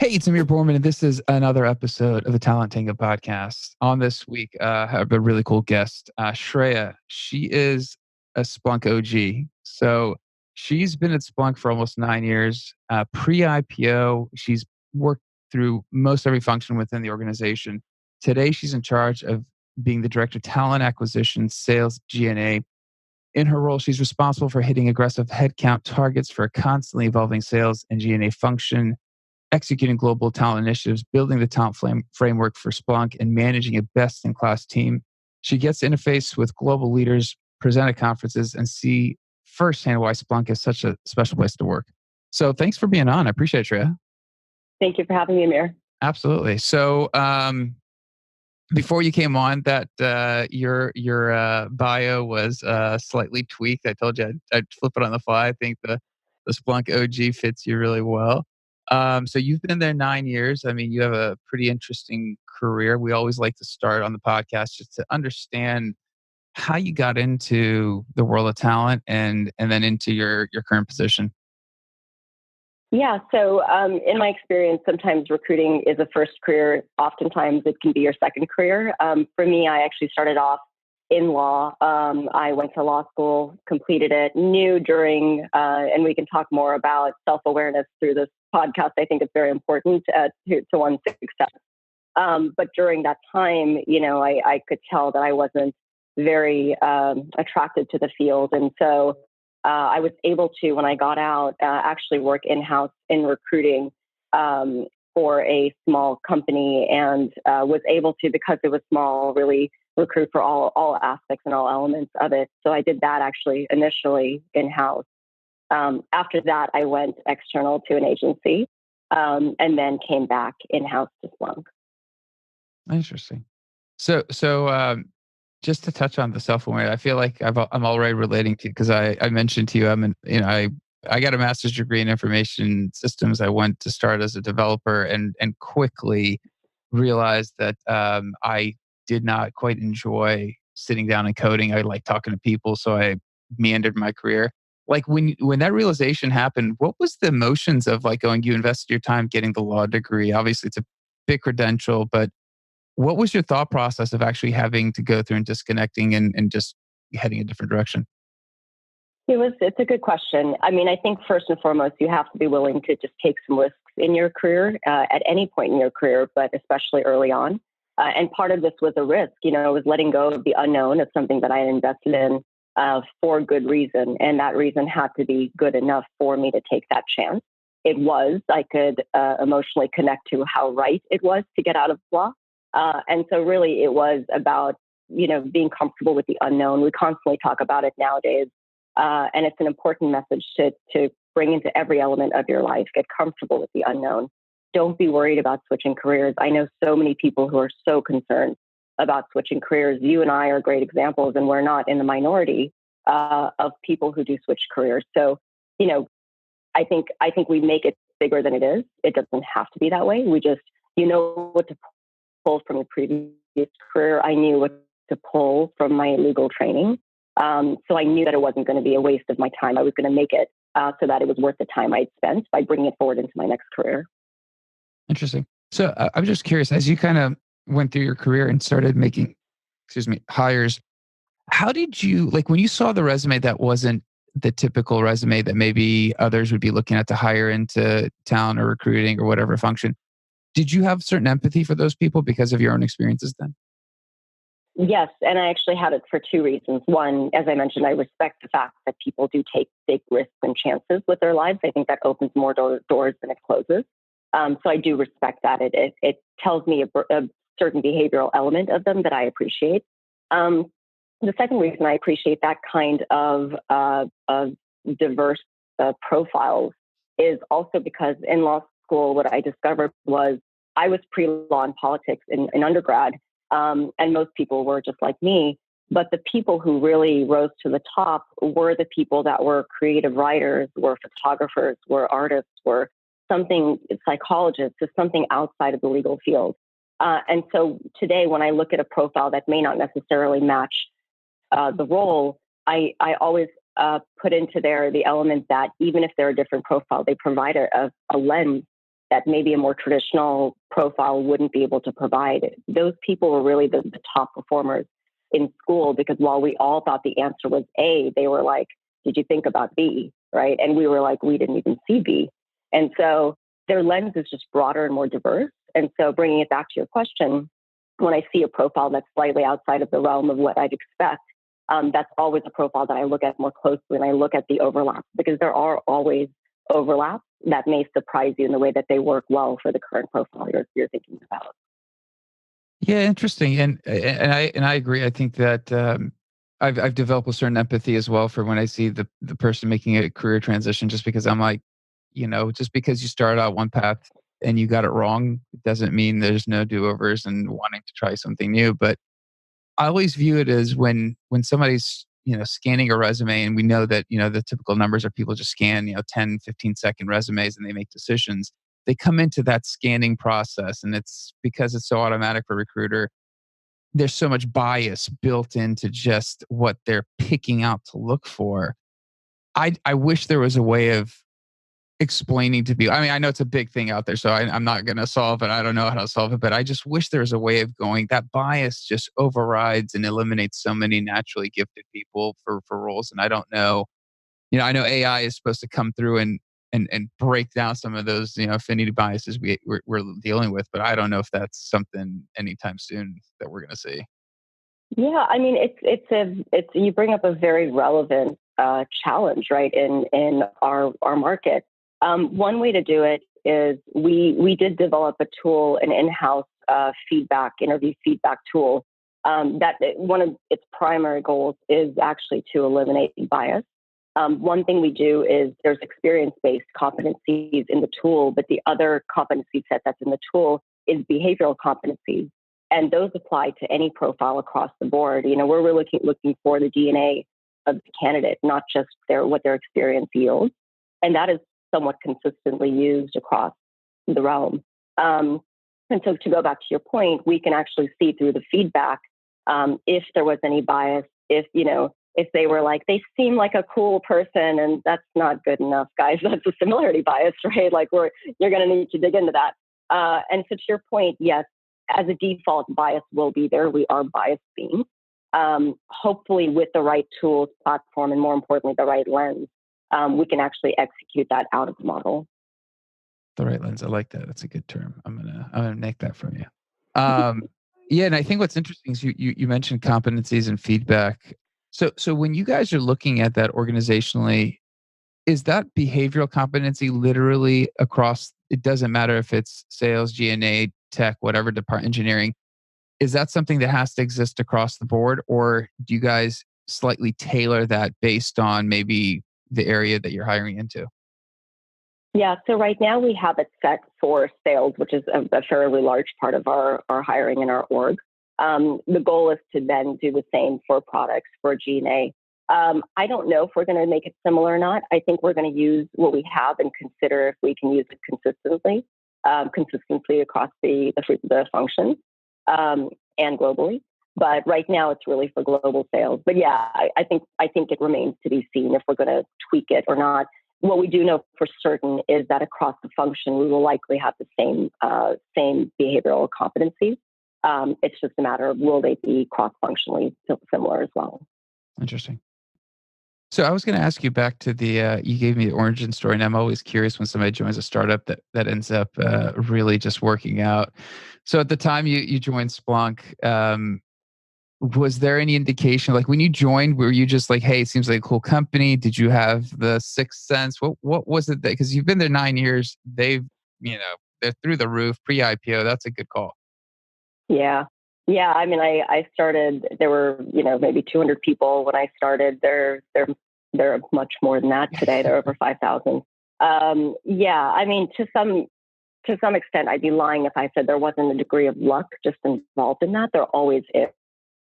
Hey, it's Amir Borman, and this is another episode of the Talent Tango podcast. On this week, I have a really cool guest, Shreya. She is a Splunk OG. So she's been at Splunk for almost 9 years. Pre-IPO, she's worked through most every function within the organization. Today, she's in charge of being the director of talent acquisition, sales, G&A. In her role, she's responsible for hitting aggressive headcount targets for a constantly evolving sales and G&A function, executing global talent initiatives, building the talent framework for Splunk, and managing a best-in-class team. She gets to interface with global leaders, present at conferences, and see firsthand why Splunk is such a special place to work. So thanks for being on. I appreciate it, Shreya. Thank you for having me, Amir. Absolutely. So before you came on, that your bio was slightly tweaked. I told you I'd flip it on the fly. I think the Splunk OG fits you really well. So you've been there 9 years. I mean, you have a pretty interesting career. We always like to start on the podcast just to understand how you got into the world of talent and then into your current position. Yeah, so in my experience, sometimes recruiting is a first career. Oftentimes it can be your second career. For me, I actually started off in law. I went to law school, completed it, knew during, and we can talk more about self-awareness through this podcast. I think it's very important to one's success. But during that time, I could tell that I wasn't very attracted to the field. And so I was able to, when I got out, actually work in-house in recruiting for a small company, and was able to, because it was small, really recruit for all aspects and all elements of it. So I did that actually initially in-house. After that, I went external to an agency, and then came back in-house to Splunk. Interesting. So just to touch on the self-awareness, I feel like I'm already relating to, because I mentioned to you, I got a master's degree in information systems. I went to start as a developer and quickly realized that I did not quite enjoy sitting down and coding. I like talking to people, so I meandered my career. Like when that realization happened, what was the emotions of like going? You invested your time getting the law degree. Obviously, it's a big credential, but what was your thought process of actually having to go through and disconnecting and just heading a different direction? It's a good question. I mean, I think first and foremost, you have to be willing to just take some risks in your career at any point in your career, but especially early on. And part of this was a risk. It was letting go of the unknown of something that I had invested in for good reason. And that reason had to be good enough for me to take that chance. It was, I could emotionally connect to how right it was to get out of law. And so really it was about, being comfortable with the unknown. We constantly talk about it nowadays. And it's an important message to bring into every element of your life. Get comfortable with the unknown. Don't be worried about switching careers. I know so many people who are so concerned about switching careers. You and I are great examples, and we're not in the minority of people who do switch careers. So, I think we make it bigger than it is. It doesn't have to be that way. We just, what to pull from your previous career. I knew what to pull from my legal training. So I knew that it wasn't going to be a waste of my time. I was going to make it so that it was worth the time I'd spent by bringing it forward into my next career. Interesting. So I'm just curious, as you kind of went through your career and started making, hires, how did you, like when you saw the resume that wasn't the typical resume that maybe others would be looking at to hire into talent or recruiting or whatever function, did you have certain empathy for those people because of your own experiences then? Yes, and I actually had it for two reasons. One, as I mentioned, I respect the fact that people do take big risks and chances with their lives. I think that opens more doors than it closes. So I do respect that. It tells me a certain behavioral element of them that I appreciate. The second reason I appreciate that kind of diverse profiles is also because in law school, what I discovered was I was pre-law and politics in undergrad. And most people were just like me. But the people who really rose to the top were the people that were creative writers, were photographers, were artists, were something psychologists, or something outside of the legal field. And so today, when I look at a profile that may not necessarily match the role, I always put into there the element that even if they're a different profile, they provide a lens that maybe a more traditional profile wouldn't be able to provide. Those people were really the top performers in school, because while we all thought the answer was A, they were like, did you think about B? Right. And we were like, we didn't even see B. And so their lens is just broader and more diverse. And so bringing it back to your question, when I see a profile that's slightly outside of the realm of what I'd expect, that's always a profile that I look at more closely, and I look at the overlaps, because there are always overlaps that may surprise you in the way that they work well for the current profile you're thinking about. Yeah, interesting, and I agree. I think that I've developed a certain empathy as well for when I see the person making a career transition, just because I'm like, just because you started out one path and you got it wrong, it doesn't mean there's no do overs and wanting to try something new. But I always view it as when somebody's scanning a resume, and we know that the typical numbers are people just scan 10, 15-second resumes and they make decisions. They come into that scanning process, and it's because it's so automatic for a recruiter. There's so much bias built into just what they're picking out to look for. I wish there was a way of explaining to people. I mean, I know it's a big thing out there, so I'm not going to solve it. I don't know how to solve it, but I just wish there was a way of going. That bias just overrides and eliminates so many naturally gifted people for roles. And I don't know. I know AI is supposed to come through and break down some of those affinity biases we're dealing with, but I don't know if that's something anytime soon that we're going to see. Yeah, I mean, it's you bring up a very relevant challenge, right, in our market. One way to do it is we did develop a tool, an in-house interview feedback tool. That one of its primary goals is actually to eliminate bias. One thing we do is there's experience-based competencies in the tool, but the other competency set that's in the tool is behavioral competencies. And those apply to any profile across the board. We're looking for the DNA of the candidate, not just what their experience yields. And that is somewhat consistently used across the realm. And so to go back to your point, we can actually see through the feedback if there was any bias, if they were like, they seem like a cool person, and that's not good enough, guys. That's a similarity bias, right? Like you're going to need to dig into that. And so to your point, yes, as a default, bias will be there. We are bias beings. Hopefully with the right tools, platform, and more importantly, the right lens, we can actually execute that out of the model. The right lens. I like that. That's a good term. I'm gonna nick that from you. Yeah, and I think what's interesting is you mentioned competencies and feedback. So when you guys are looking at that organizationally, is that behavioral competency literally across? It doesn't matter if it's sales, G&A, tech, whatever department, engineering. Is that something that has to exist across the board, or do you guys slightly tailor that based on maybe the area that you're hiring into? Yeah, so right now we have it set for sales, which is a fairly large part of our hiring in our org. The goal is to then do the same for products, for G&A. I don't know if we're going to make it similar or not. I think we're going to use what we have and consider if we can use it consistently across the functions and globally. But right now, it's really for global sales. But yeah, I think it remains to be seen if we're going to tweak it or not. What we do know for certain is that across the function, we will likely have the same behavioral competencies. It's just a matter of will they be cross-functionally similar as well. Interesting. So I was going to ask you back to the you gave me the origin story, and I'm always curious when somebody joins a startup that ends up really just working out. So at the time you joined Splunk, was there any indication, like when you joined, were you just like, hey, it seems like a cool company? Did you have the sixth sense? What was it that, because you've been there 9 years, they're through the roof, pre-IPO, that's a good call. Yeah. Yeah. I mean, I started, there were, maybe 200 people when I started. They're much more than that today. They're over 5,000. Yeah. I mean, to some extent, I'd be lying if I said there wasn't a degree of luck just involved in that. There always is.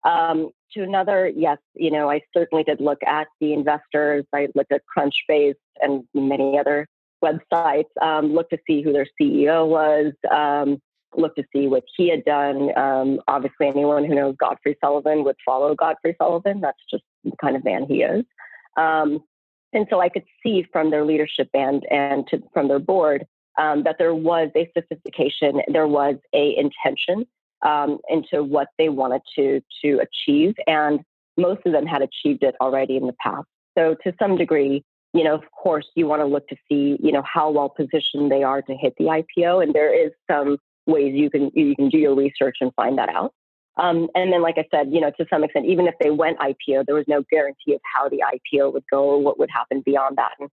To another, yes, I certainly did look at the investors. I looked at Crunchbase and many other websites, looked to see who their CEO was, looked to see what he had done. Obviously, anyone who knows Godfrey Sullivan would follow Godfrey Sullivan. That's just the kind of man he is. And so I could see from their leadership and from their board that there was a sophistication, there was a intention into what they wanted to achieve, and most of them had achieved it already in the past. So to some degree, of course, you want to look to see, how well positioned they are to hit the IPO, and there is some ways you can do your research and find that out. And then, like I said, to some extent, even if they went IPO, there was no guarantee of how the IPO would go or what would happen beyond that. And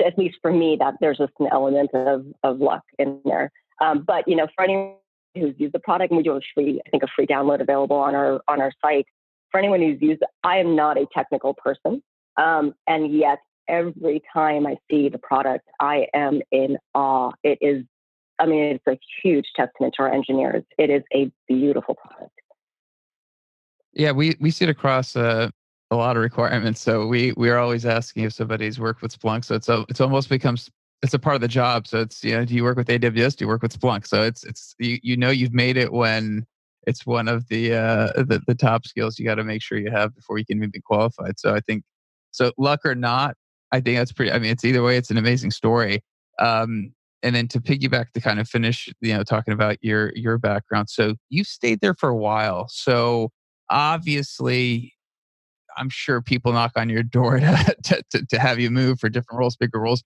at least for me, that there's just an element of luck in there. But for anyone who's used the product, and we do have a free download available on our site. For anyone who's used it, I am not a technical person, and yet every time I see the product, I am in awe. It's a huge testament to our engineers. It is a beautiful product. Yeah, we see it across a lot of requirements. So we are always asking if somebody's worked with Splunk. So it's almost becomes it's a part of the job. So it's do you work with AWS? Do you work with Splunk? So it's you've made it when it's one of the top skills you got to make sure you have before you can even be qualified. So I think so luck or not, I think that's pretty. I mean, it's either way. It's an amazing story. And then to piggyback to kind of finish, talking about your background. So you stayed there for a while. So obviously, I'm sure people knock on your door to have you move for different roles, bigger roles.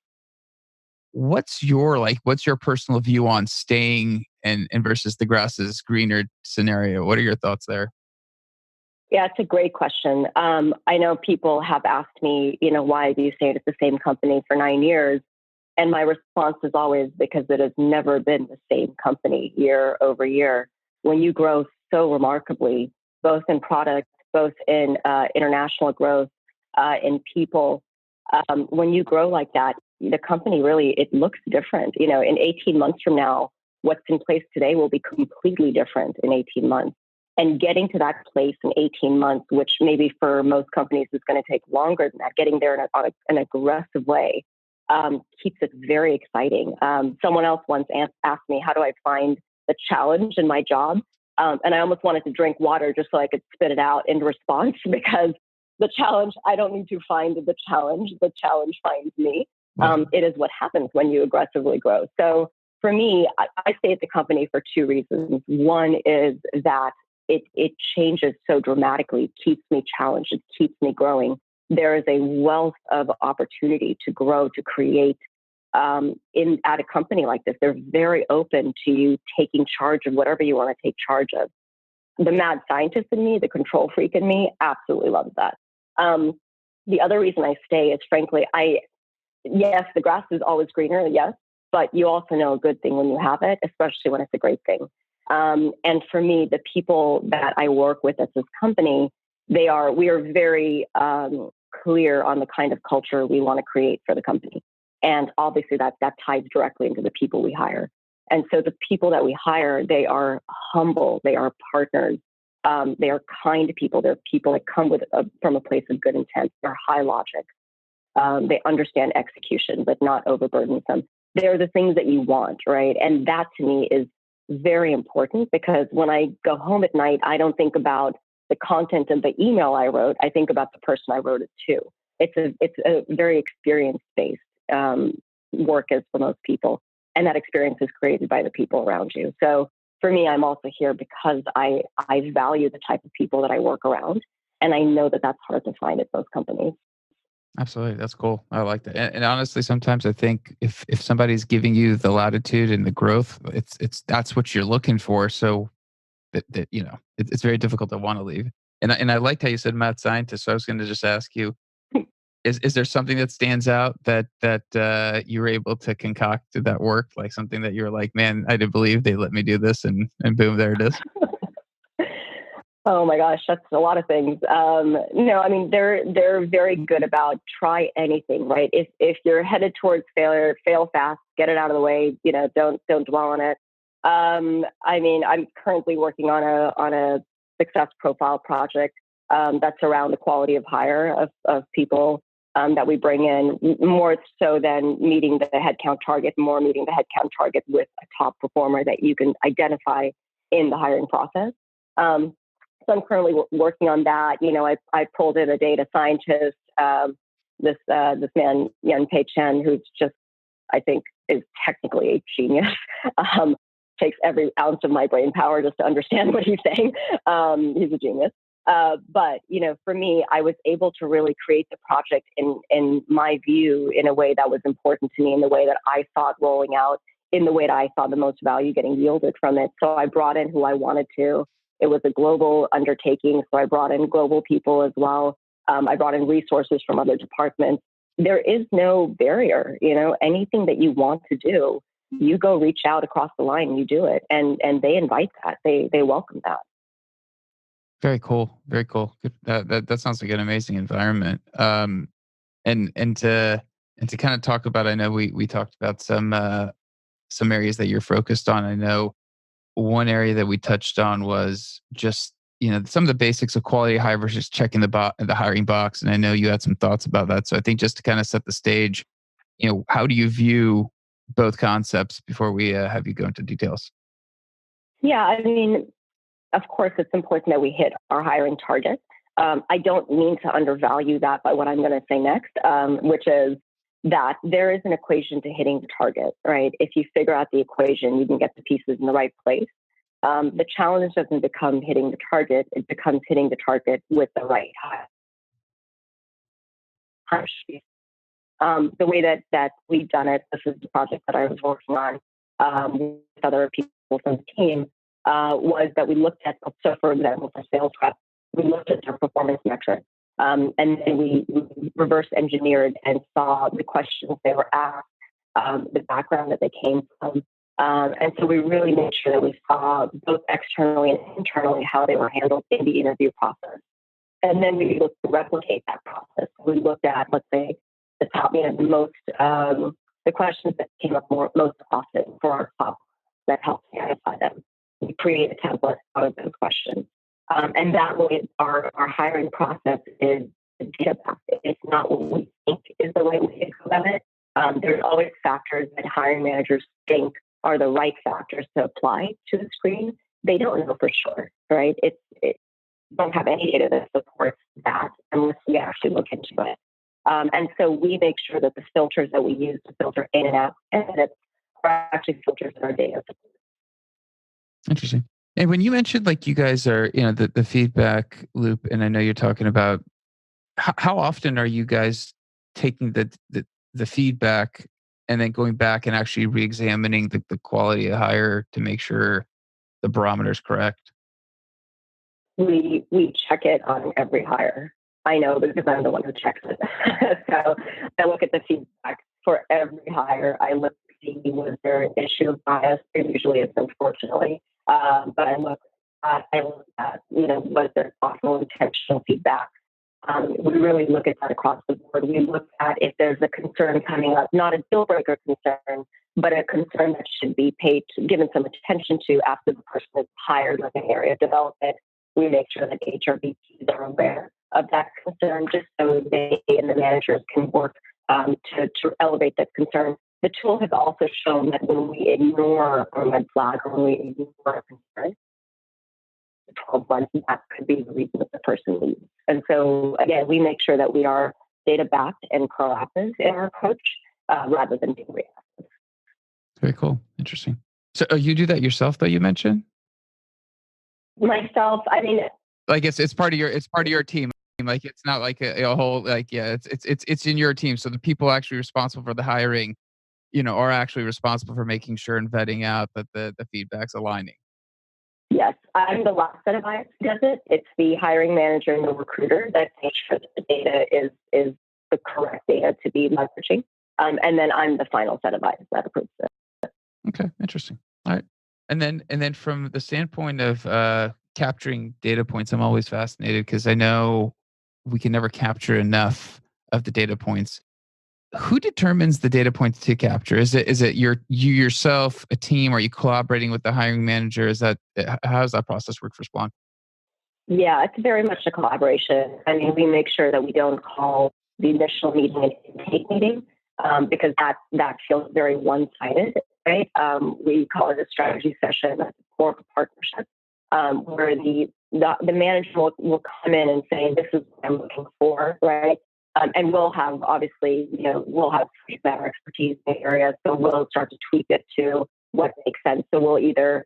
What's your personal view on staying and versus the grass is greener scenario? What are your thoughts there? Yeah, it's a great question. I know people have asked me, why do you stay at the same company for 9 years? And my response is always because it has never been the same company year over year. When you grow so remarkably, both in product, both in international growth, in people, when you grow like that, the company really, it looks different. In 18 months from now, what's in place today will be completely different in 18 months. And getting to that place in 18 months, which maybe for most companies is going to take longer than that, getting there in an aggressive way, keeps it very exciting. Someone else once asked me, how do I find the challenge in my job? And I almost wanted to drink water just so I could spit it out in response, because the challenge, I don't need to find the challenge finds me. It is what happens when you aggressively grow. So for me, I stay at the company for two reasons. One is that it changes so dramatically, it keeps me challenged, it keeps me growing. There is a wealth of opportunity to grow, to create at a company like this. They're very open to you taking charge of whatever you want to take charge of. The mad scientist in me, the control freak in me, absolutely loves that. The other reason I stay is, frankly, yes, the grass is always greener, yes, but you also know a good thing when you have it, especially when it's a great thing. And for me, the people that I work with at this company, we are very clear on the kind of culture we want to create for the company. And obviously that ties directly into the people we hire. And so the people that we hire, they are humble, they are partners, they are kind people. They're people that come from a place of good intent. They're high logic. They understand execution, but not overburdensome. They're the things that you want, right? And that to me is very important, because when I go home at night, I don't think about the content of the email I wrote. I think about the person I wrote it to. It's a very experience-based work as for most people. And that experience is created by the people around you. So for me, I'm also here because I value the type of people that I work around. And I know that that's hard to find at most companies. Absolutely. That's cool. I like that. And honestly, sometimes I think if somebody's giving you the latitude and the growth, it's that's what you're looking for. So it's very difficult to want to leave. And I liked how you said mad scientist. So I was going to just ask you, is there something that stands out that you were able to concoct that worked? Like something that you were like, man, I didn't believe they let me do this, and boom, there it is. Oh my gosh, that's a lot of things. No, I mean they're very good about try anything, right? If you're headed towards failure, fail fast, get it out of the way. Don't dwell on it. I mean, I'm currently working on a success profile project that's around the quality of hire of people that we bring in, more so than meeting the headcount target, more meeting the headcount target with a top performer that you can identify in the hiring process. So I'm currently working on that. I pulled in a data scientist, this man, Yun Pei Chen, who's just, I think, is technically a genius. Um, Takes every ounce of my brain power just to understand what he's saying. He's a genius. But for me, I was able to really create the project in my view in a way that was important to me, in the way that I thought rolling out, in the way that I saw the most value getting yielded from it. So I brought in who I wanted to. It was a global undertaking, so I brought in global people as well. I brought in resources from other departments. There is no barrier. Anything that you want to do, you go reach out across the line and you do it, and they invite that. They welcome that. Very cool. Very cool. Good. That sounds like an amazing environment. And to kind of talk about, I know we talked about some areas that you're focused on. I know one area that we touched on was just some of the basics of quality hire versus checking the hiring box. And I know you had some thoughts about that. So I think just to kind of set the stage, how do you view both concepts before we have you go into details? Yeah, I mean, of course, it's important that we hit our hiring target. I don't mean to undervalue that by what I'm going to say next, which is that there is an equation to hitting the target, right? If you figure out the equation, you can get the pieces in the right place. The challenge doesn't become hitting the target, it becomes hitting the target with the right hire. The way that we've done it, this is the project that I was working on with other people from the team, was that we looked at, so for example, for sales reps, we looked at their performance metrics. And then we reverse engineered and saw the questions they were asked, the background that they came from. And so we really made sure that we saw both externally and internally how they were handled in the interview process. And then we looked to replicate that process. We looked at, let's say, the top, the questions that came up most often for our top that helped identify them. We create a template out of those questions. And that way, our hiring process is data backed. It's not what we think is the right way to go about it. There's always factors that hiring managers think are the right factors to apply to the screen. They don't know for sure, right? It don't have any data that supports that unless we actually look into it. And so we make sure that the filters that we use to filter in and out candidates are actually filters in our data. Interesting. And when you mentioned like you guys are, the feedback loop, and I know you're talking about how often are you guys taking the feedback and then going back and actually re-examining the quality of hire to make sure the barometer is correct? We check it on every hire. I know because I'm the one who checks it. So I look at the feedback for every hire. I look to see was there an issue of bias. There usually is, unfortunately. But I look at was there thoughtful, intentional feedback. We really look at that across the board. We look at if there's a concern coming up, not a deal breaker concern, but a concern that should be given some attention to after the person is hired, like an area of development. We make sure that HRBPs are aware of that concern, just so they and the managers can work to elevate that concern. The tool has also shown that when we ignore a red flag or when we ignore a concern, 12 months, that could be the reason that the person leaves. And so, again, we make sure that we are data backed and proactive in our approach rather than being reactive. Very cool. Interesting. So you do that yourself, though, you mentioned? Myself, I mean, Like it's part of your team. Like it's not like a whole like yeah, it's in your team. So the people actually responsible for the hiring, are actually responsible for making sure and vetting out that the feedback's aligning. yes, I'm the last set of eyes who does it. It's the hiring manager and the recruiter that makes sure that the data is the correct data to be leveraging. And then I'm the final set of eyes that approves it. Okay, interesting. All right. And then from the standpoint of capturing data points, I'm always fascinated because I know we can never capture enough of the data points. Who determines the data points to capture? Is it you yourself, a team? Are you collaborating with the hiring manager? How does that process work for Splunk? Yeah, it's very much a collaboration. I mean, we make sure that we don't call the initial meeting an intake meeting because that feels very one-sided, right? We call it a strategy session, more of a partnership, where the manager will come in and say, "This is what I'm looking for," right? And we'll have, obviously, we'll have better expertise in the area. So we'll start to tweak it to what makes sense. So we'll either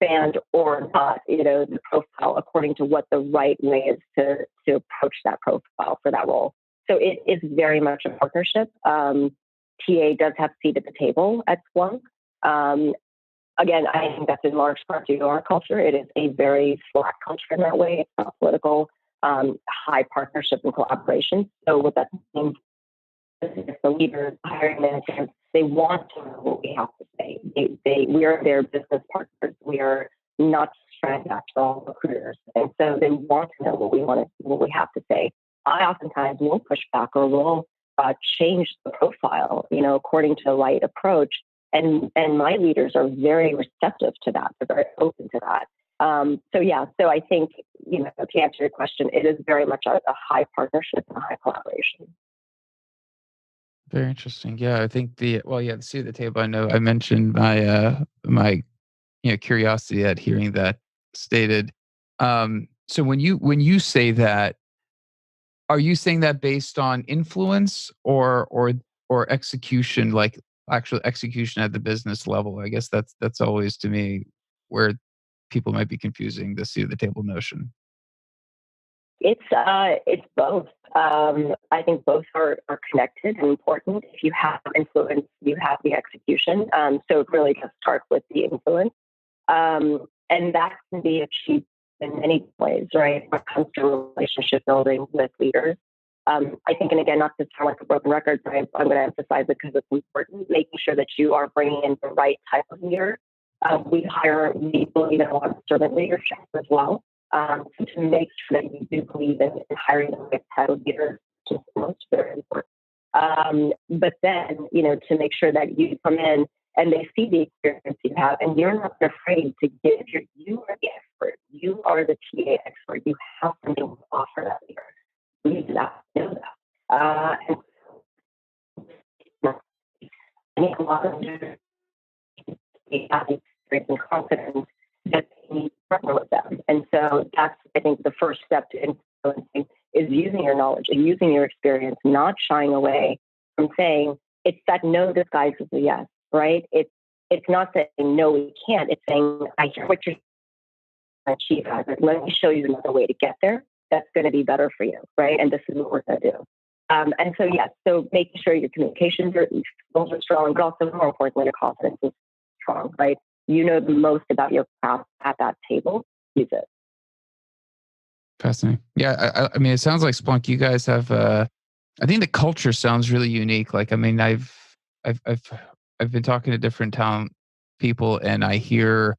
expand or not, the profile according to what the right way is to approach that profile for that role. So it is very much a partnership. TA does have a seat at the table at Splunk. Again, I think that's in large part due to our culture. It is a very flat culture in that way. It's not political, high partnership and collaboration. So what that means is the leaders, hiring managers, they want to know what we have to say. We are their business partners. We are not transactional recruiters. And so they want to know what we have to say. I oftentimes will push back or will change the profile, according to the right approach. And my leaders are very receptive to that. They're very open to that. So I think, to answer your question, it is very much a high partnership and a high collaboration. Very interesting. Yeah, I think the seat at the table. I know I mentioned my curiosity at hearing that stated. So when you say that, are you saying that based on influence or execution, like actual execution at the business level? I guess that's always to me where people might be confusing the seat at the table notion. It's both. I think both are connected and important. If you have influence, you have the execution. So it really does start with the influence. And that can be achieved in many ways, right? When it comes to relationship building with leaders. I think, and again, not to sound like a broken record, but I'm going to emphasize it because it's important, making sure that you are bringing in the right type of leader. We believe in a lot of servant leadership as well. To make sure that you do believe in hiring the right type of leader, which is most very important. But then, to make sure that you come in and they see the experience you have, and you're not afraid to give you are the expert. You are the TA expert. You have something to offer that leader. You need that, know that. And I think a lot of leaders have the experience and confidence that they need to partner with them. And so that's, I think, the first step to influencing is using your knowledge and using your experience, not shying away from saying, it's that no disguises a yes, right? It's not saying no, we can't. It's saying, I hear what you're trying to achieve. Let me show you another way to get there. That's going to be better for you, right? And this is what we're going to do. And so, yes, so making sure your communications skills are strong, but also more importantly, your confidence is strong, right? You know the most about your craft at that table. Use it. Fascinating. Yeah, I mean, it sounds like Splunk. You guys have. I think the culture sounds really unique. Like, I mean, I've, I've, I've been talking to different talent people, and I hear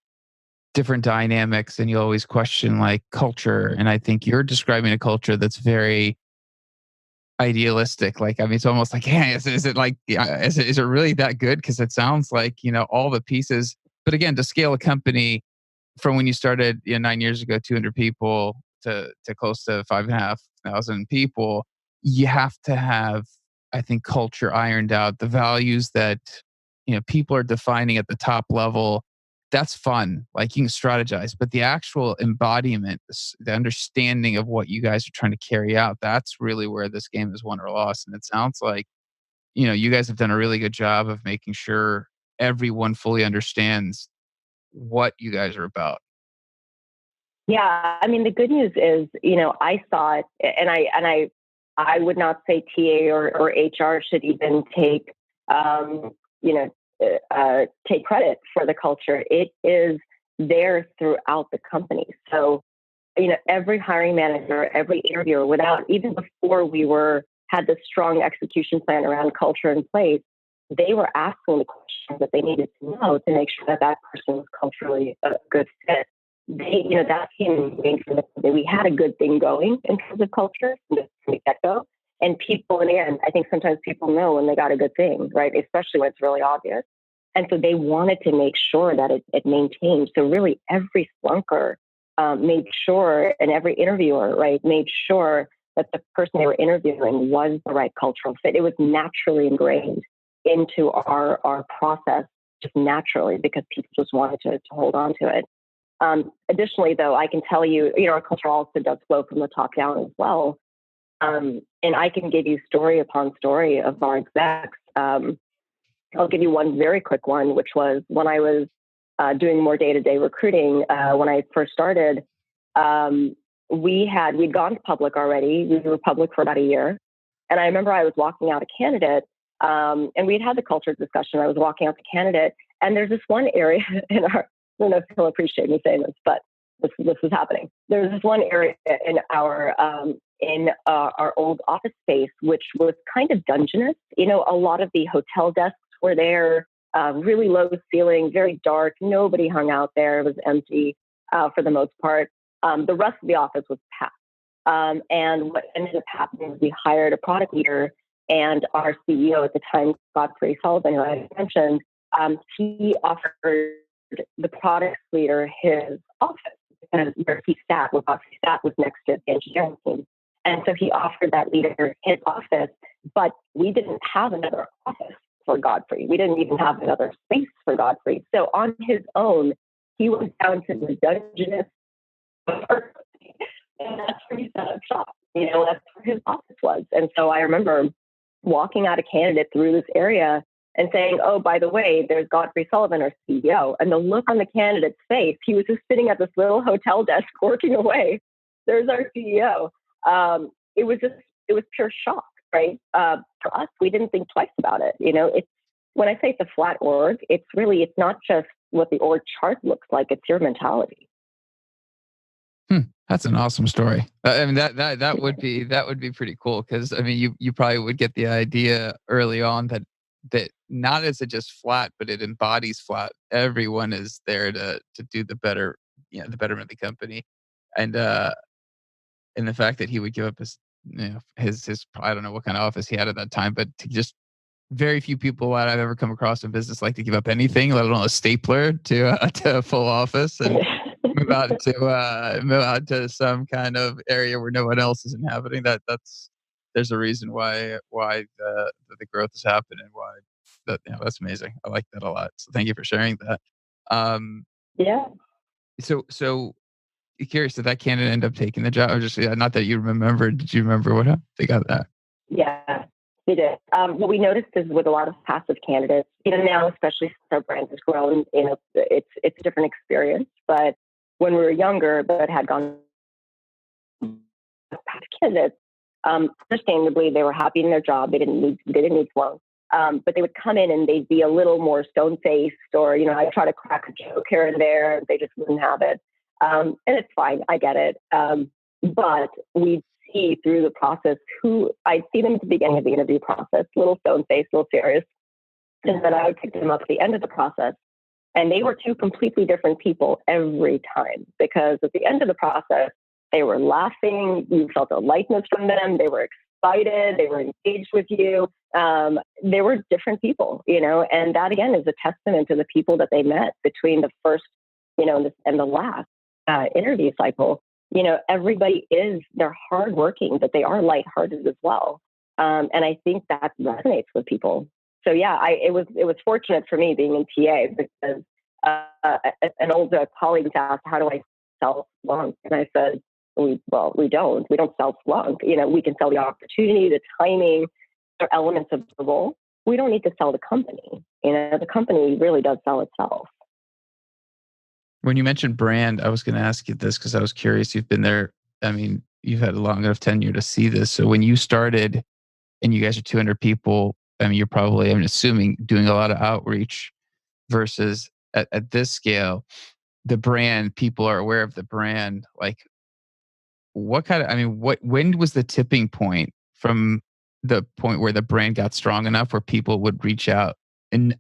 different dynamics, and you always question like culture. And I think you're describing a culture that's very idealistic. Like, I mean, it's almost like, yeah, is it like, yeah, is it really that good? Because it sounds like all the pieces. But again, to scale a company from when you started 9 years ago, 200 people to close to 5,500 people, you have to have, I think, culture ironed out, the values that people are defining at the top level. That's fun. Like, you can strategize, but the actual embodiment, the understanding of what you guys are trying to carry out, that's really where this game is won or lost. And it sounds like you guys have done a really good job of making sure everyone fully understands what you guys are about. Yeah, I mean, the good news is, I saw it, and I would not say TA or HR should even um, you know, take credit for the culture. It is there throughout the company. So, every hiring manager, every interviewer, without even before had this strong execution plan around culture in place, they were asking the questions that they needed to know to make sure that person was culturally a good fit. That came from we had a good thing going in terms of culture from the get-go. And people, in the end, I think sometimes people know when they got a good thing, right? Especially when it's really obvious. And so they wanted to make sure that it maintained. So really every Splunker made sure, and every interviewer, right, made sure that the person they were interviewing was the right cultural fit. It was naturally ingrained into our process, just naturally, because people just wanted to hold on to it. Additionally, though, I can tell you, our culture also does flow from the top down as well. And I can give you story upon story of our execs. I'll give you one very quick one, which was when I was doing more day-to-day recruiting. When I first started, we'd gone public already. We were public for about a year. And I remember I was walking out a candidate, and we'd had the culture discussion. I was walking out the candidate, and there's this one area in our, I don't know if you'll appreciate me saying this, but this is happening. There's this one area in our old office space, which was kind of dungeonous. You know, a lot of the hotel desks were there, really low ceiling, very dark. Nobody hung out there. It was empty for the most part. The rest of the office was packed. And what ended up happening was we hired a product leader, and our CEO at the time, Godfrey Sullivan, who I mentioned, he offered the product leader his office, because where he sat, where Godfrey sat, was next to the engineering team. And so he offered that leader his office, but we didn't have another office for Godfrey. We didn't even have another space for Godfrey. So on his own, he went down to the dungeness apartment, and that's where he set up shop. You know, that's where his office was. And so I remember walking out a candidate through this area and saying, oh, by the way, there's Godfrey Sullivan, our CEO. And the look on the candidate's face, he was just sitting at this little hotel desk working away. There's our CEO. It was pure shock, right? For us, we didn't think twice about it. You know, when I say it's a flat org, it's not just what the org chart looks like, it's your mentality. That's an awesome story. I mean, that would be pretty cool, because I mean, you probably would get the idea early on that not is it just flat, but it embodies flat. Everyone is there to do the better, the betterment of the company, and the fact that he would give up his I don't know what kind of office he had at that time, but to just very few people that I've ever come across in business like to give up anything, let alone a stapler, to a full office and move out to some kind of area where no one else is inhabiting. There's a reason why the growth has happened, and why that's amazing. I like that a lot. So thank you for sharing that. Yeah. So curious, did that candidate end up taking the job, or just not that you remember? Did you remember what they got that? Yeah, we did. What we noticed is with a lot of passive candidates, now, especially since our brand has grown, it's a different experience. But when we were younger, but had gone passive candidates, understandably, they were happy in their job. They didn't need Splunk. But they would come in and they'd be a little more stone-faced, or, I'd try to crack a joke here and there, and they just wouldn't have it. And it's fine. I get it. But we'd see through the process I'd see them at the beginning of the interview process, little stone-faced, little serious. And then I would pick them up at the end of the process. And they were two completely different people every time, because at the end of the process, they were laughing. You felt a lightness from them. They were excited. They were engaged with you. They were different people, and that again is a testament to the people that they met between the first, and the last interview cycle. Everybody they're hardworking, but they are lighthearted as well. And I think that resonates with people. So yeah, it was fortunate for me being in TA, because an old colleague asked, how do I sell Splunk? And I said, we don't sell Splunk. We can sell the opportunity, the timing, or elements of the role. We don't need to sell the company. The company really does sell itself. When you mentioned brand, I was going to ask you this because I was curious. You've been there. I mean, you've had a long enough tenure to see this. So when you started and you guys are 200 people, I mean, you're probably, I'm assuming, doing a lot of outreach versus at this scale, the brand, people are aware of the brand. Like, when was the tipping point from the point where the brand got strong enough where people would reach out in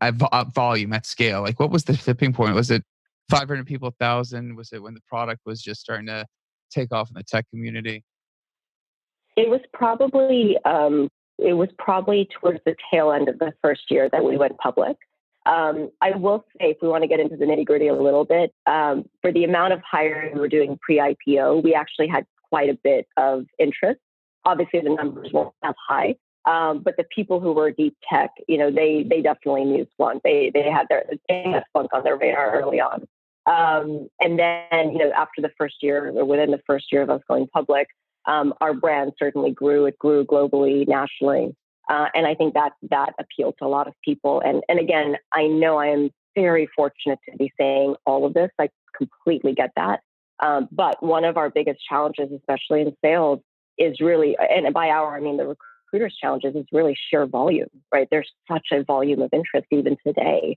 volume at scale? Like, what was the tipping point? Was it 500 people, 1,000? Was it when the product was just starting to take off in the tech community? It was probably towards the tail end of the first year that we went public. I will say, if we want to get into the nitty gritty a little bit, for the amount of hiring we were doing pre-IPO, we actually had quite a bit of interest. Obviously, the numbers weren't as high, but the people who were deep tech, they definitely knew Splunk. They had Splunk on their radar early on. And then, after the first year, or within the first year of us going public, our brand certainly grew. It grew globally, nationally. And I think that appealed to a lot of people. And again, I know I am very fortunate to be saying all of this. I completely get that. But one of our biggest challenges, especially in sales, is really, and by our, I mean the recruiters' challenges, is really sheer volume, right? There's such a volume of interest even today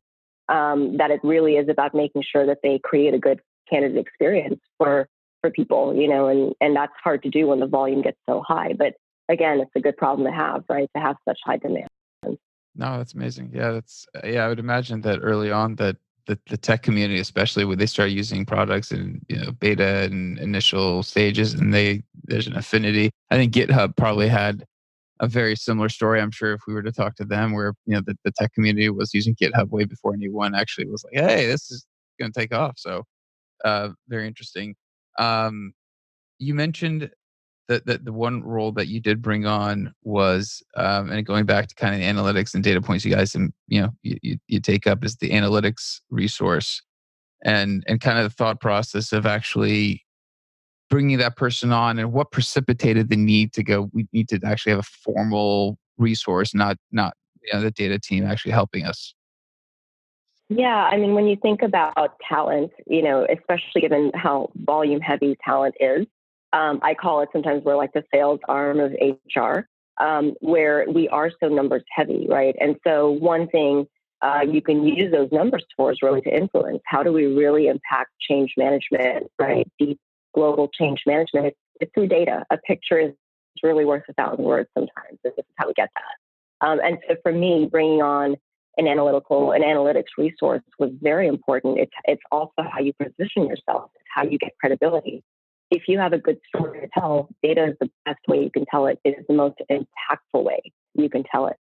that it really is about making sure that they create a good candidate experience for people, and that's hard to do when the volume gets so high. But again, it's a good problem to have, right? To have such high demand. No, that's amazing. Yeah, I would imagine that early on that the tech community, especially when they start using products in beta and initial stages, and there's an affinity. I think GitHub probably had a very similar story. I'm sure if we were to talk to them, where the tech community was using GitHub way before anyone actually was like, "Hey, this is going to take off." So, very interesting. Um, you mentioned that the one role that you did bring on was, and going back to kind of the analytics and data points you guys, you take up as the analytics resource, and kind of the thought process of actually bringing that person on, and what precipitated the need to go, we need to actually have a formal resource, not the data team actually helping us. Yeah, I mean, when you think about talent, especially given how volume heavy talent is, I call it sometimes we're like the sales arm of HR, where we are so numbers heavy, right? And so one thing you can use those numbers for is really to influence. How do we really impact change management, right? Deep global change management. It's through data. A picture is really worth 1,000 words sometimes. This is how we get that. And so for me, bringing on an analytics resource was very important. It's also how you position yourself. It's how you get credibility. If you have a good story to tell, data is the best way you can tell it. It is the most impactful way you can tell it.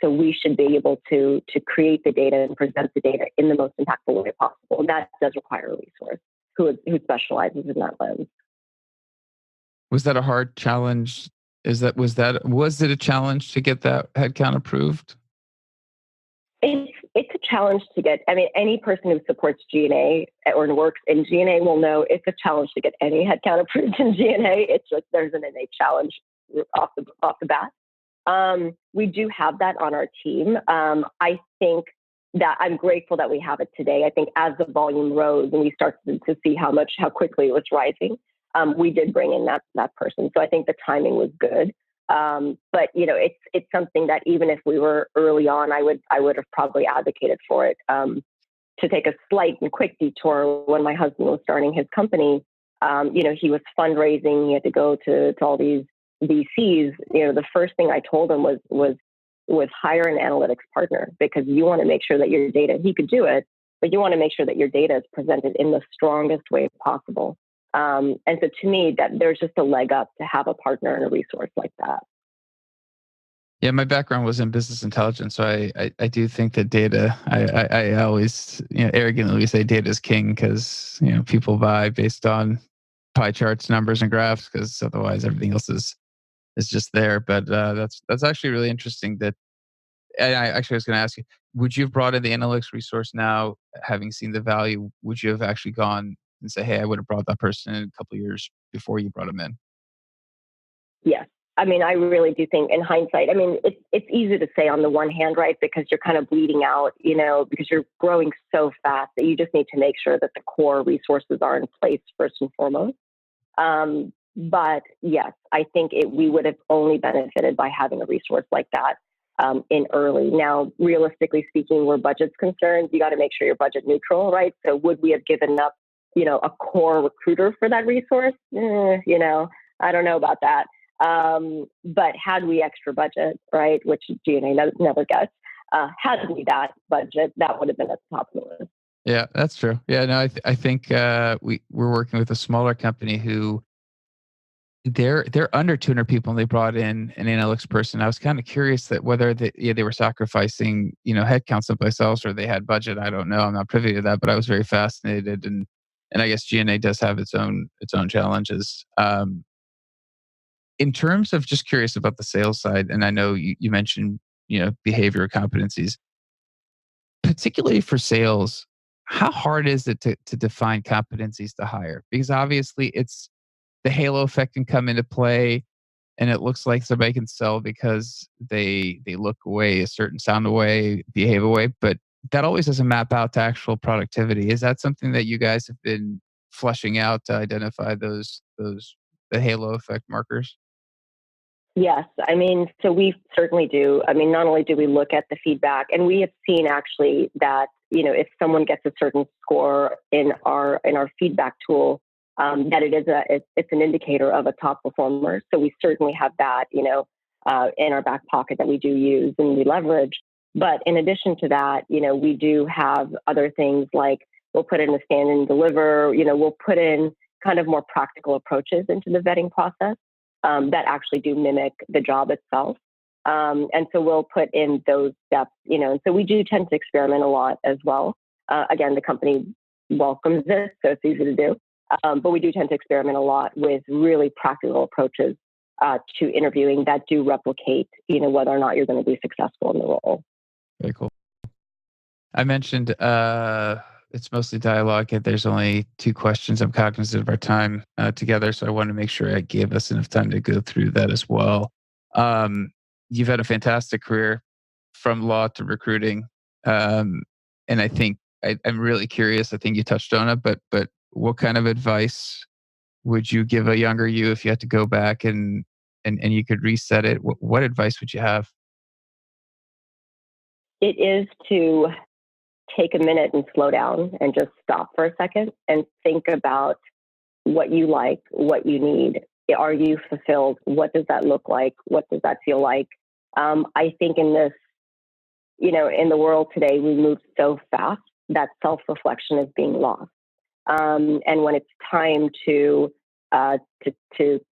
So we should be able to create the data and present the data in the most impactful way possible. And that does require a resource who specializes in that lens. Was that a hard challenge? Was it a challenge to get that headcount approved? It's a challenge to get. I mean, any person who supports G&A or works in G&A will know it's a challenge to get any headcount approved in G&A. It's just there's an innate challenge off the bat. We do have that on our team. I think that I'm grateful that we have it today. I think as the volume rose and we started to see how quickly it was rising, we did bring in that person. So I think the timing was good. But it's something that even if we were early on, I would have probably advocated for it. To take a slight and quick detour, when my husband was starting his company, he was fundraising. He had to go to all these VCs. The first thing I told him was hire an analytics partner, because you want to make sure that your data, he could do it, but you want to make sure that your data is presented in the strongest way possible. And so to me, that there's just a leg up to have a partner and a resource like that. Yeah, my background was in business intelligence, so I do think that data. I always arrogantly say data is king, because people buy based on pie charts, numbers, and graphs, because otherwise everything else is just there. But that's actually really interesting. That and I was going to ask you, would you have brought in the analytics resource now, having seen the value? Would you have actually gone and say, hey, I would have brought that person in a couple of years before you brought him in? Yes. I mean, I really do think in hindsight, I mean, it's easy to say on the one hand, right? Because you're kind of bleeding out, because you're growing so fast that you just need to make sure that the core resources are in place first and foremost. But yes, I think we would have only benefited by having a resource like that in early. Now, realistically speaking, where budget's concerned, you got to make sure you're budget neutral, right? So would we have given up, a core recruiter for that resource? I don't know about that. But had we extra budget, right, which G&A never gets, had we that budget, that would have been at the top of the list. Yeah, that's true. Yeah, no, I think we're working with a smaller company who they're under 200 people, and they brought in an analytics person. I was kind of curious that whether they were sacrificing headcount someplace else, or they had budget. I don't know. I'm not privy to that, but I was very fascinated, and I guess G&A does have its own challenges. In terms of, just curious about the sales side, and I know you mentioned behavior competencies, particularly for sales. How hard is it to define competencies to hire? Because obviously the halo effect can come into play, and it looks like somebody can sell because they look away a certain, sound away, behave away, but that always doesn't map out to actual productivity. Is that something that you guys have been fleshing out to identify those the halo effect markers? Yes, I mean, so we certainly do. I mean, not only do we look at the feedback, and we have seen actually that if someone gets a certain score in our feedback tool, that it's an indicator of a top performer. So we certainly have that in our back pocket that we do use and we leverage. But in addition to that, we do have other things like we'll put in a stand and deliver. We'll put in kind of more practical approaches into the vetting process that actually do mimic the job itself. And so we'll put in those steps, and so we do tend to experiment a lot as well. Again, the company welcomes this, so it's easy to do. But we do tend to experiment a lot with really practical approaches to interviewing that do replicate, whether or not you're going to be successful in the role. Very cool. I mentioned it's mostly dialogue, and there's only two questions. I'm cognizant of our time together, so I want to make sure I gave us enough time to go through that as well. You've had a fantastic career from law to recruiting, and I think I'm really curious. I think you touched on it, but what kind of advice would you give a younger you if you had to go back and you could reset it? What advice would you have? It is to take a minute and slow down and just stop for a second and think about what you like, what you need. Are you fulfilled? What does that look like? What does that feel like? I think in this, in the world today, we move so fast that self-reflection is being lost. And when it's time to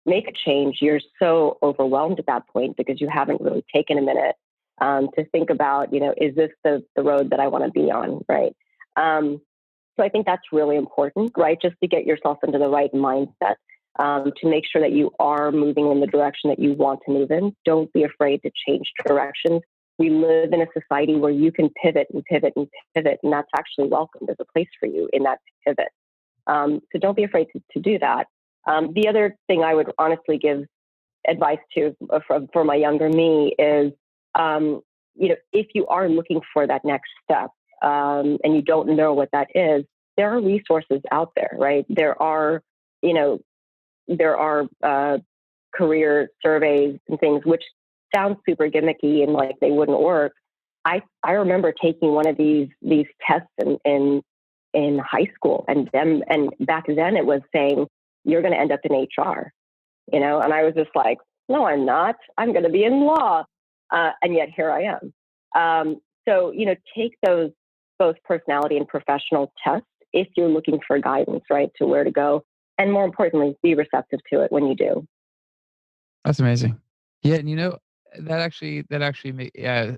make a change, you're so overwhelmed at that point because you haven't really taken a minute to think about, is this the road that I want to be on, right? So I think that's really important, right? Just to get yourself into the right mindset, to make sure that you are moving in the direction that you want to move in. Don't be afraid to change directions. We live in a society where you can pivot and pivot and pivot, and that's actually welcome. There's a place for you in that pivot. So don't be afraid to do that. The other thing I would honestly give advice to for my younger me is, if you are looking for that next step and you don't know what that is, there are resources out there, right? There are career surveys and things which sound super gimmicky and like they wouldn't work. I remember taking one of these tests in high school, and back then it was saying you're going to end up in HR, and I was just like, no, I'm not. I'm going to be in law. And yet here I am. So, take those both personality and professional tests if you're looking for guidance, right, to where to go. And more importantly, be receptive to it when you do. That's amazing. Yeah, and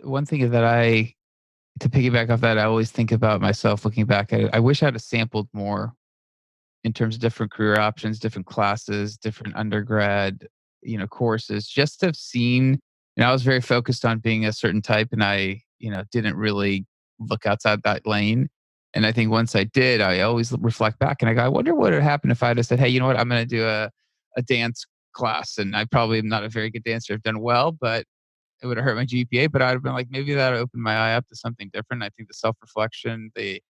one thing that to piggyback off that, I always think about myself looking back at it. I wish I had sampled more in terms of different career options, different classes, different undergrad, courses, just to have seen, I was very focused on being a certain type, and I, didn't really look outside that lane. And I think once I did, I always reflect back and I go, I wonder what would happen if I just said, hey, you know what, I'm going to do a dance class. And I probably am not a very good dancer. I've done well, but it would have hurt my GPA, but I'd have been like, maybe that opened my eye up to something different. I think the self-reflection, the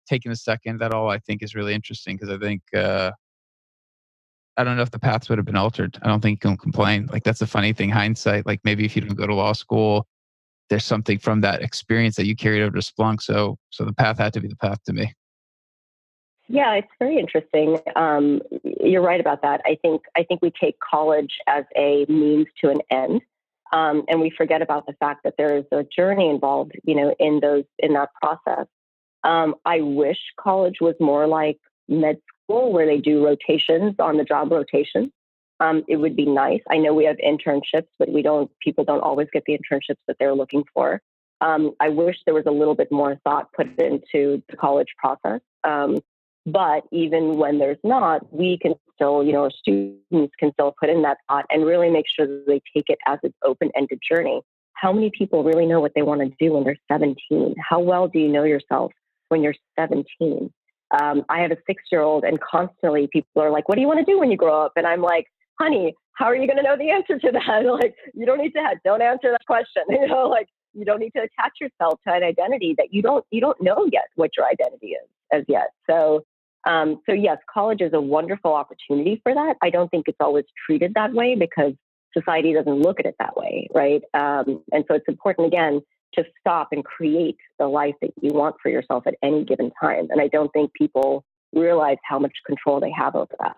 taking a second, that all I think is really interesting because I think, I don't know if the paths would have been altered. I don't think you can complain. Like that's a funny thing, hindsight. Like maybe if you don't go to law school, there's something from that experience that you carried over to Splunk. So the path had to be the path to me. Yeah, it's very interesting. You're right about that. I think we take college as a means to an end, and we forget about the fact that there is a journey involved, in that process. I wish college was more like med school where they do rotations on the job rotation. It would be nice. I know we have internships, but people don't always get the internships that they're looking for. I wish there was a little bit more thought put into the college process. But even when there's not, we can still, our students can still put in that thought and really make sure that they take it as an open-ended journey. How many people really know what they want to do when they're 17? How well do you know yourself when you're 17? I have a 6-year-old, and constantly people are like, "What do you want to do when you grow up?" And I'm like, "Honey, how are you going to know the answer to that? Like, you don't need to, don't answer that question. Like, you don't need to attach yourself to an identity that you don't know yet what your identity is as yet." So yes, college is a wonderful opportunity for that. I don't think it's always treated that way because society doesn't look at it that way, right? And so it's important, again, to stop and create the life that you want for yourself at any given time. And I don't think people realize how much control they have over that.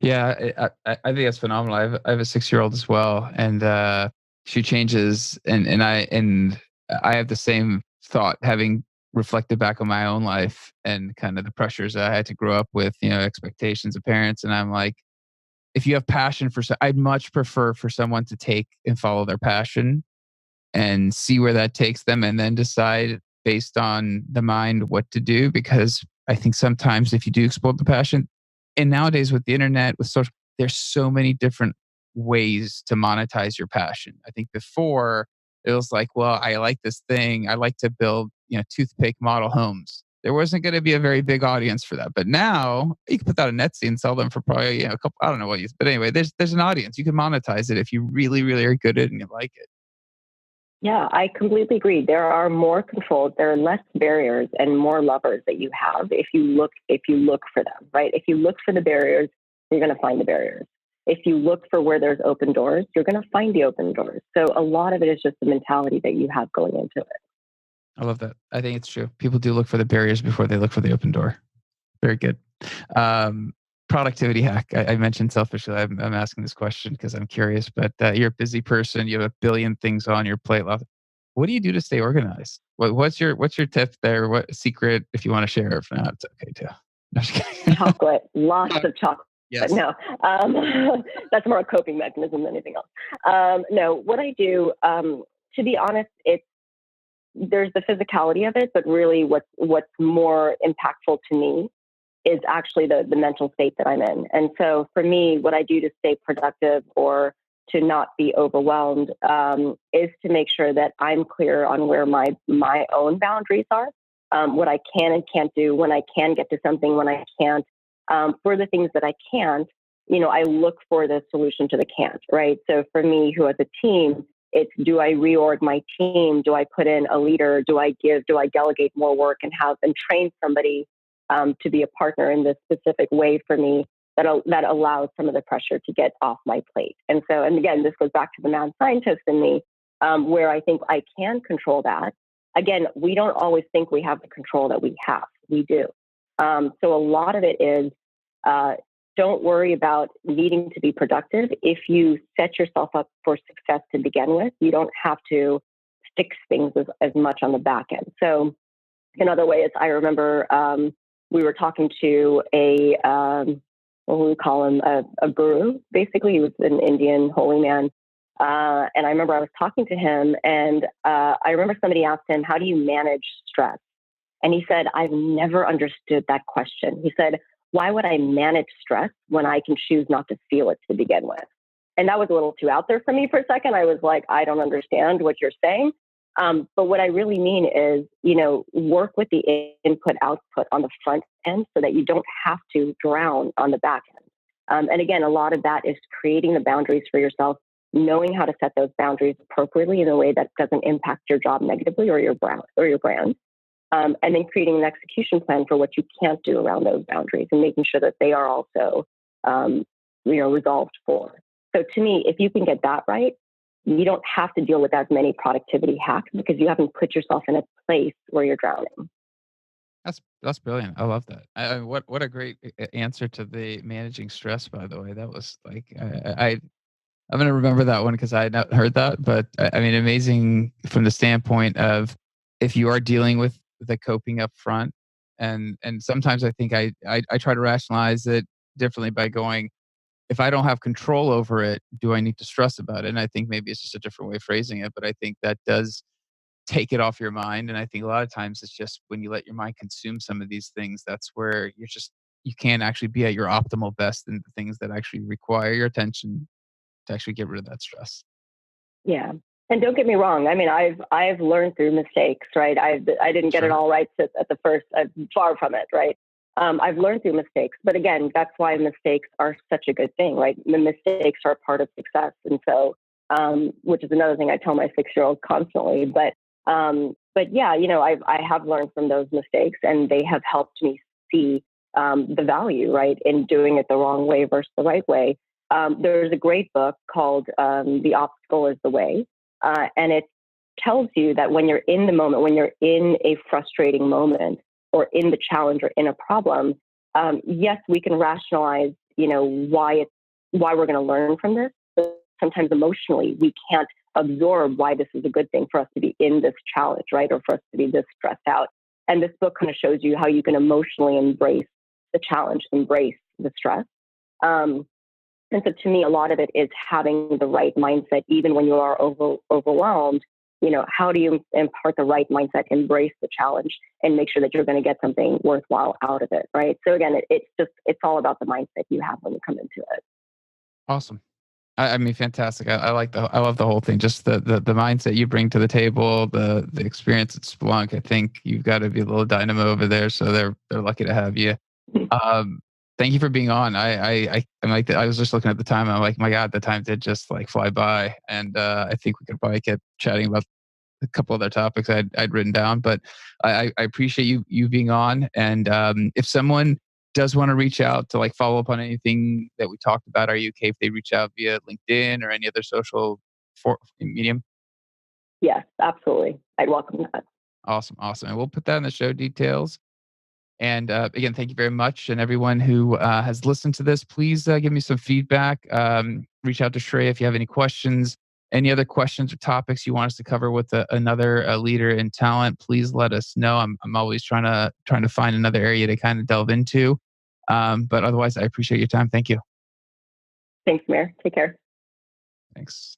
Yeah, I think that's phenomenal. I have a 6-year-old as well, and she changes, and I have the same thought, having reflected back on my own life and kind of the pressures I had to grow up with, expectations of parents, and I'm like, if you have passion for, I'd much prefer for someone to take and follow their passion and see where that takes them and then decide based on the mind what to do. Because I think sometimes if you do explore the passion, and nowadays with the internet, with social, there's so many different ways to monetize your passion. I think before it was like, well, I like this thing. I like to build, toothpick model homes. There wasn't going to be a very big audience for that. But now you can put that on Etsy and sell them for probably, a couple, I don't know what you, but anyway, there's an audience. You can monetize it if you really, really are good at it and you like it. Yeah, I completely agree. There are more controls, there are less barriers and more levers that you have if you look for them, right? If you look for the barriers, you're going to find the barriers. If you look for where there's open doors, you're going to find the open doors. So a lot of it is just the mentality that you have going into it. I love that. I think it's true. People do look for the barriers before they look for the open door. Very good. Um, Productivity hack. I mentioned selfishly, I'm asking this question because I'm curious, but you're a busy person. You have a billion things on your plate. What do you do to stay organized? What's your tip there? What secret, if you want to share? If not, it's okay too. No, just kidding. Chocolate, lots of chocolate. But Yes. no, that's more a coping mechanism than anything else. No, what I do, to be honest, there's the physicality of it, but really what's more impactful to me is actually the mental state that I'm in. And so for me, what I do to stay productive or to not be overwhelmed is to make sure that I'm clear on where my own boundaries are, what I can and can't do, when I can get to something, when I can't. For the things that I can't, I look for the solution to the can't, right? So for me, who has a team, it's, do I reorg my team? Do I put in a leader? Do I delegate more work and train somebody to be a partner in this specific way for me that allows some of the pressure to get off my plate? And so, and again, this goes back to the mad scientist in me, where I think I can control that. Again, we don't always think we have the control that we have. We do. So a lot of it is, don't worry about needing to be productive. If you set yourself up for success to begin with, you don't have to fix things as much on the back end. So in other ways, I remember we were talking to what we call him, a guru. Basically, he was an Indian holy man. And I remember I was talking to him, and I remember somebody asked him, "How do you manage stress?" And he said, "I've never understood that question." He said, "Why would I manage stress when I can choose not to feel it to begin with?" And that was a little too out there for me for a second. I was like, I don't understand what you're saying. But what I really mean is, work with the input output on the front end so that you don't have to drown on the back end. And again, a lot of that is creating the boundaries for yourself, knowing how to set those boundaries appropriately in a way that doesn't impact your job negatively or your brand. And then creating an execution plan for what you can't do around those boundaries and making sure that they are also, resolved for. So to me, if you can get that right, you don't have to deal with as many productivity hacks because you haven't put yourself in a place where you're drowning. That's brilliant. I love that. What a great answer to the managing stress. By the way, that was like I'm gonna remember that one because I had not heard that. But I mean, amazing from the standpoint of if you are dealing with the coping up front, and sometimes I think I try to rationalize it differently by going, if I don't have control over it, do I need to stress about it? And I think maybe it's just a different way of phrasing it, but I think that does take it off your mind. And I think a lot of times it's just when you let your mind consume some of these things, that's where you can't actually be at your optimal best in the things that actually require your attention to actually get rid of that stress. Yeah. And don't get me wrong. I mean, I've learned through mistakes, right? I didn't get it Sure. all right at the first. I'm far from it, right? I've learned through mistakes, but again, that's why mistakes are such a good thing, right? The mistakes are part of success, and so, which is another thing I tell my 6-year-old constantly. But yeah, I have learned from those mistakes, and they have helped me see the value, right, in doing it the wrong way versus the right way. There's a great book called "The Obstacle Is the Way." And it tells you that when you're in the moment, when you're in a frustrating moment or in the challenge or in a problem, yes, we can rationalize, why we're going to learn from this. But sometimes emotionally, we can't absorb why this is a good thing for us to be in this challenge, right? Or for us to be this stressed out. And this book kind of shows you how you can emotionally embrace the challenge, embrace the stress. Um, and so to me, a lot of it is having the right mindset, even when you are overwhelmed. How do you impart the right mindset, embrace the challenge, and make sure that you're going to get something worthwhile out of it, right? So again, it's all about the mindset you have when you come into it. Awesome. I mean, fantastic. I love the whole thing. Just the mindset you bring to the table, the experience at Splunk. I think you've got to be a little dynamo over there. So they're lucky to have you. Um, Thank you for being on. I'm like, I was just looking at the time. And I'm like, my God, the time did just like fly by. And I think we could probably get chatting about a couple other topics I'd written down. But I appreciate you being on. And if someone does want to reach out to like follow up on anything that we talked about, are you okay if they reach out via LinkedIn or any other social medium? Yes, absolutely. I'd welcome that. Awesome, awesome. And we'll put that in the show details. And again, thank you very much. And everyone who has listened to this, please give me some feedback. Reach out to Shreya if you have any questions, any other questions or topics you want us to cover with another leader in talent. Please let us know. I'm always trying to find another area to kind of delve into. But otherwise, I appreciate your time. Thank you. Thanks, Mayor. Take care. Thanks.